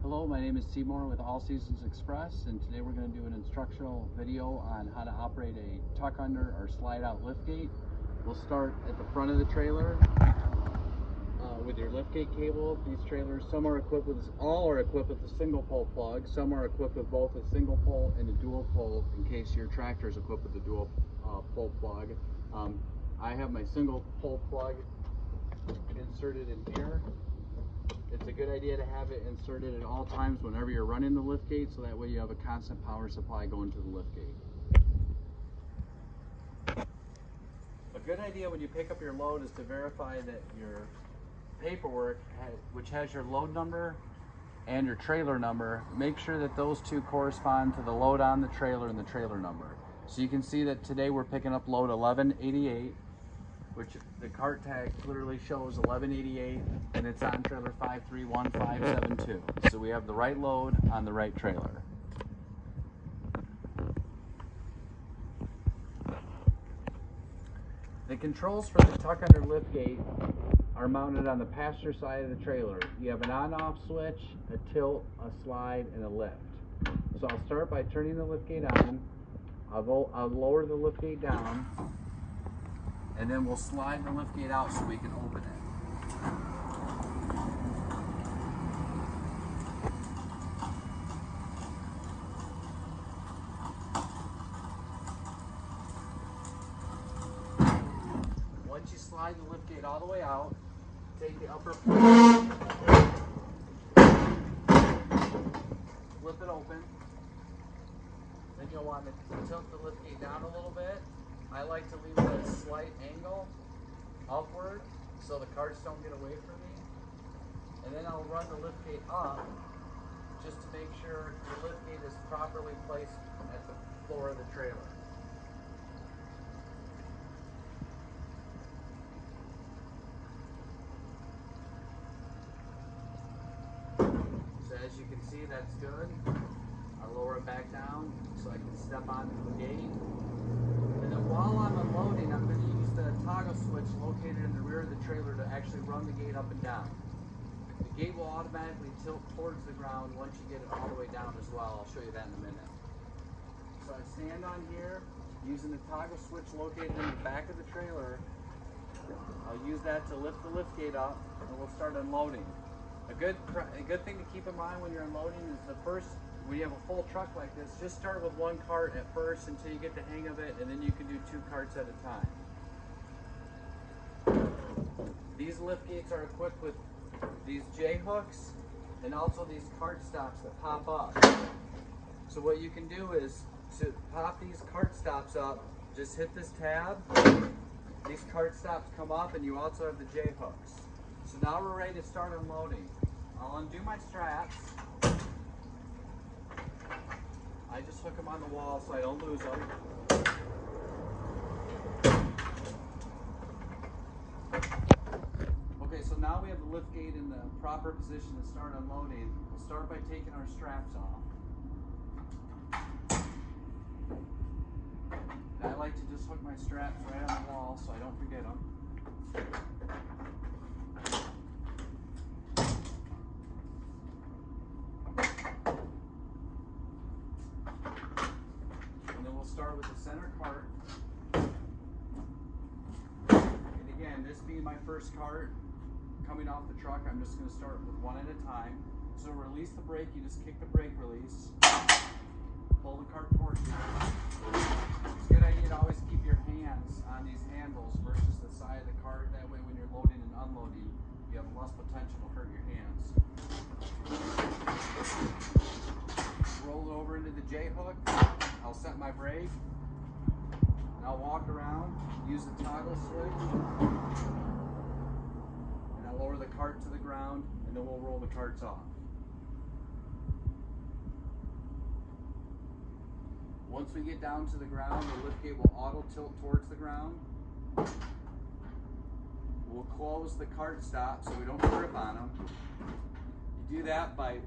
Hello, my name is Seymour with All Seasons Express, and today we're going to do an instructional video on how to operate a tuck under or slide out liftgate. We'll start at the front of the trailer with your liftgate cable. These trailers, some are equipped with, all are equipped with a single pole plug. Some are equipped with both a single pole and a dual pole in case your tractor is equipped with a dual pole plug. I have my single pole plug inserted in here. It's a good idea to have it inserted at all times whenever you're running the liftgate, so that way you have a constant power supply going to the liftgate. A good idea when you pick up your load is to verify that your paperwork, which has your load number and your trailer number, make sure that those two correspond to the load on the trailer and the trailer number. So you can see that today we're picking up load 1188, which the cart tag clearly shows 1188, and it's on trailer 531572. So we have the right load on the right trailer. The controls for the tuck under liftgate are mounted on the passenger side of the trailer. You have an on-off switch, a tilt, a slide, and a lift. So I'll start by turning the liftgate on. I'll lower the liftgate down, and then we'll slide the liftgate out so we can open it. Once you slide the liftgate all the way out, take the upper plate, flip it open. Then you'll want to tilt the liftgate down a little bit. I like to leave it at a slight angle upward so the carts don't get away from me. And then I'll run the liftgate up just to make sure the liftgate is properly placed at the floor of the trailer. So as you can see, that's good. I'll lower it back down so I can step onto the gate. And then while I'm unloading, I'm going to use the toggle switch located in the rear of the trailer to actually run the gate up and down. The gate will automatically tilt towards the ground once you get it all the way down as well. I'll show you that in a minute. So I stand on here using the toggle switch located in the back of the trailer. I'll use that to lift the liftgate up, and we'll start unloading. A good thing to keep in mind when you're unloading is when you have a full truck like this, just start with one cart at first until you get the hang of it, and then you can do 2 carts at a time. These lift gates are equipped with these J-hooks and also these cart stops that pop up. So what you can do is to pop these cart stops up, just hit this tab, these cart stops come up, and you also have the J-hooks. So now we're ready to start unloading. I'll undo my straps. I just hook them on the wall so I don't lose them. Okay, so now we have the liftgate in the proper position to start unloading. We'll start by taking our straps off. I like to just hook my straps right on the wall so I don't forget them. Start with the center cart, and again, this being my first cart coming off the truck, I'm just going to start with one at a time. So release the brake, you just kick the brake release, pull the cart towards you. It's a good idea to always keep your hands on these handles versus the side of the cart. That way when you're loading and unloading, you have less potential to hurt your hands. Roll it over into the J-hook. I'll set my brake, and I'll walk around, use the toggle switch, and I'll lower the cart to the ground, and then we'll roll the carts off. Once we get down to the ground, the liftgate will auto tilt towards the ground. We'll close the cart stop so we don't grip on them. You do that by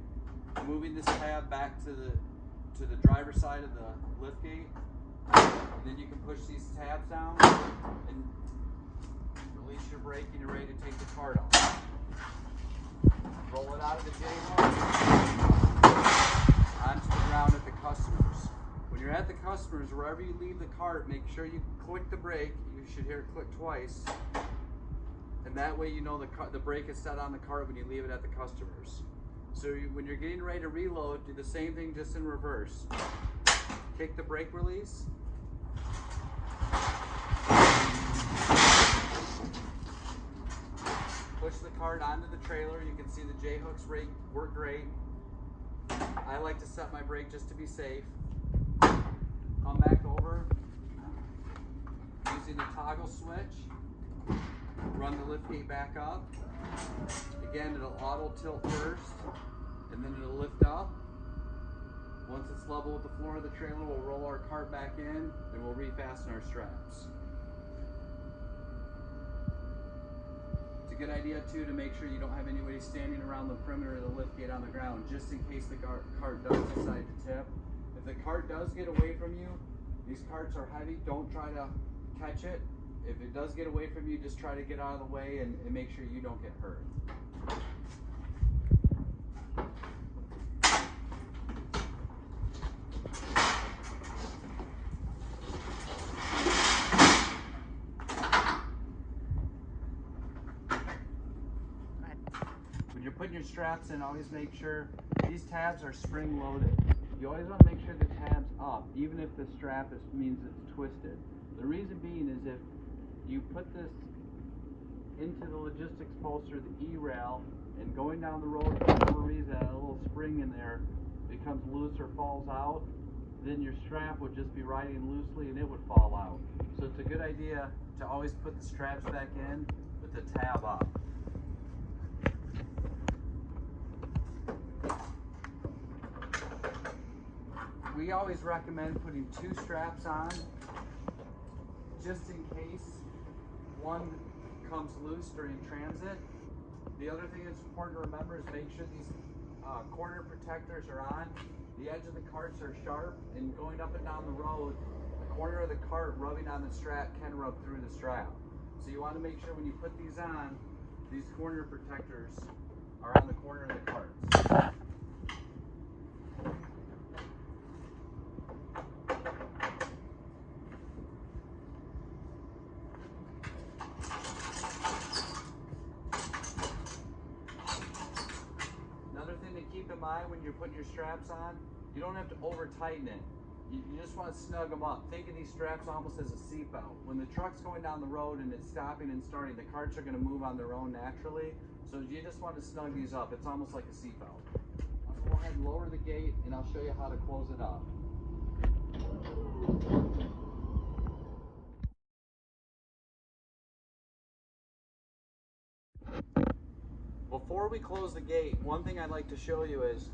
moving this tab back to the driver's side of the liftgate, and then you can push these tabs down and release your brake, and you're ready to take the cart off. Roll it out of the J-hook. ground at the customers. When you're at the customers, wherever you leave the cart, make sure you click the brake. You should hear it click twice. And that way you know the brake is set on the cart when you leave it at the customers. So when you're getting ready to reload, do the same thing just in reverse. Kick the brake release. Push the cart onto the trailer. You can see the J-hooks work great. I like to set my brake just to be safe. Come back over using the toggle switch. Run the liftgate back up. Again, it'll auto tilt first, and then it'll lift up. Once it's level with the floor of the trailer, we'll roll our cart back in, and we'll refasten our straps. It's a good idea too to make sure you don't have anybody standing around the perimeter of the liftgate on the ground, just in case the cart does decide to tip. If the cart does get away from you, these carts are heavy, don't try to catch it. If it does get away from you, just try to get out of the way and make sure you don't get hurt. When you're putting your straps in, always make sure these tabs are spring loaded. You always want to make sure the tab's up, even if the strap means it's twisted. The reason being is if you put this into the logistics poster, the E-rail, and going down the road for whatever reason, a little spring in there becomes loose or falls out, then your strap would just be riding loosely and it would fall out. So it's a good idea to always put the straps back in with the tab up. We always recommend putting 2 straps on, just in case one comes loose during transit. The other thing that's important to remember is make sure these corner protectors are on. The edge of the carts are sharp, and going up and down the road, the corner of the cart rubbing on the strap can rub through the strap. So you want to make sure when you put these on, these corner protectors are on the corner of the carts. Keep in mind when you're putting your straps on, you don't have to over tighten it. You just want to snug them up. Think of these straps almost as a seatbelt. When the truck's going down the road and it's stopping and starting, the carts are going to move on their own naturally. So you just want to snug these up. It's almost like a seatbelt. I'll go ahead and lower the gate and I'll show you how to close it up. Before we close the gate, one thing I'd like to show you is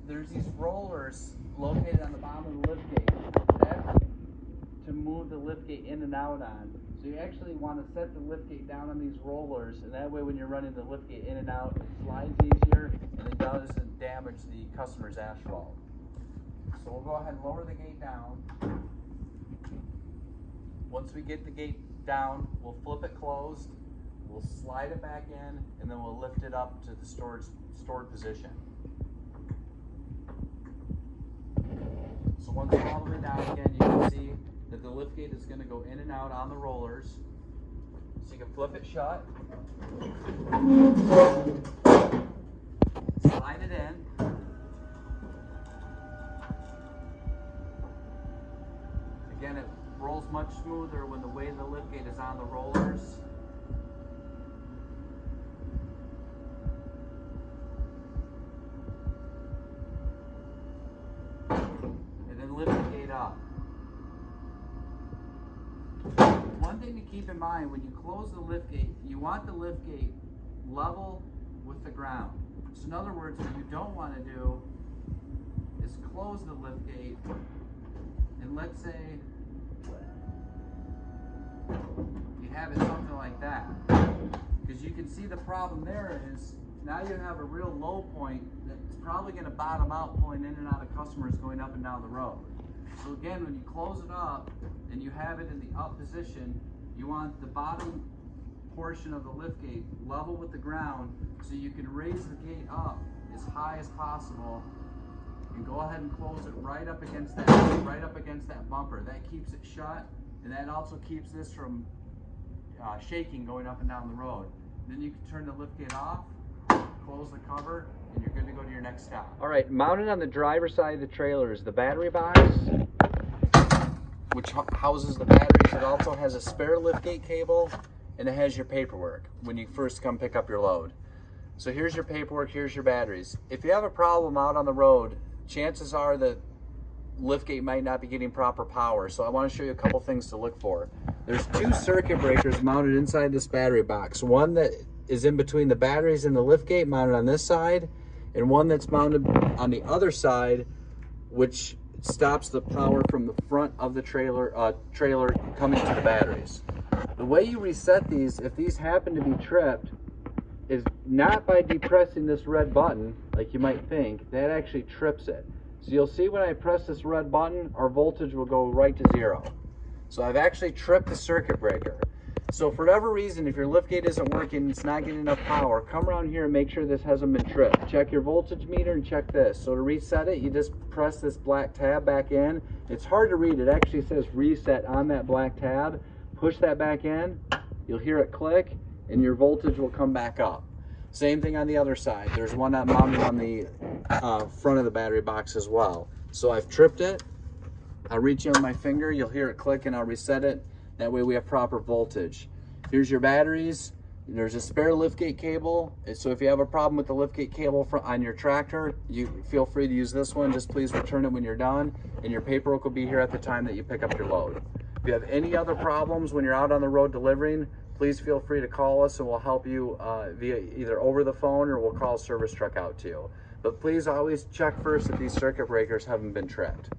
there's these rollers located on the bottom of the liftgate to move the liftgate in and out on. So you actually want to set the liftgate down on these rollers, and that way when you're running the liftgate in and out, it slides easier and it doesn't damage the customer's asphalt. So we'll go ahead and lower the gate down. Once we get the gate down, we'll flip it closed. We'll slide it back in, and then we'll lift it up to the stored position. So once we're all the way down again, you can see that the liftgate is going to go in and out on the rollers. So you can flip it shut, slide it in, again it rolls much smoother when the weight of the liftgate is on the rollers. Up. One thing to keep in mind, when you close the liftgate, you want the liftgate level with the ground. So in other words, what you don't want to do is close the liftgate, and let's say you have it something like that. Because you can see the problem there is now you have a real low point that's probably going to bottom out pulling in and out of customers going up and down the road. So again, when you close it up and you have it in the up position, you want the bottom portion of the liftgate level with the ground so you can raise the gate up as high as possible and go ahead and close it right up against that bumper. That keeps it shut, and that also keeps this from shaking going up and down the road. Then you can turn the liftgate off, close the cover, and you're good to go to your next stop. All right, mounted on the driver's side of the trailer is the battery box, which houses the batteries. It also has a spare liftgate cable, and it has your paperwork when you first come pick up your load. So here's your paperwork, here's your batteries. If you have a problem out on the road, chances are that liftgate might not be getting proper power. So I want to show you a couple things to look for. There's 2 circuit breakers mounted inside this battery box. One that is in between the batteries and the liftgate, mounted on this side, and one that's mounted on the other side, which stops the power from the front of the trailer coming to the batteries. The way you reset these, if these happen to be tripped, is not by depressing this red button like you might think. That actually trips it. So you'll see when I press this red button, our voltage will go right to 0. So I've actually tripped the circuit breaker. So for whatever reason, if your liftgate isn't working, it's not getting enough power, come around here and make sure this hasn't been tripped. Check your voltage meter and check this. So to reset it, you just press this black tab back in. It's hard to read. It actually says reset on that black tab. Push that back in, you'll hear it click, and your voltage will come back up. Same thing on the other side. There's one that mounted on the front of the battery box as well. So I've tripped it. I'll reach in with my finger, you'll hear it click, and I'll reset it. That way we have proper voltage. Here's your batteries. There's a spare liftgate cable. So if you have a problem with the liftgate cable on your tractor, you feel free to use this one. Just please return it when you're done, and your paperwork will be here at the time that you pick up your load. If you have any other problems when you're out on the road delivering, please feel free to call us and we'll help you via either over the phone or we'll call a service truck out to you. But please always check first that these circuit breakers haven't been tripped.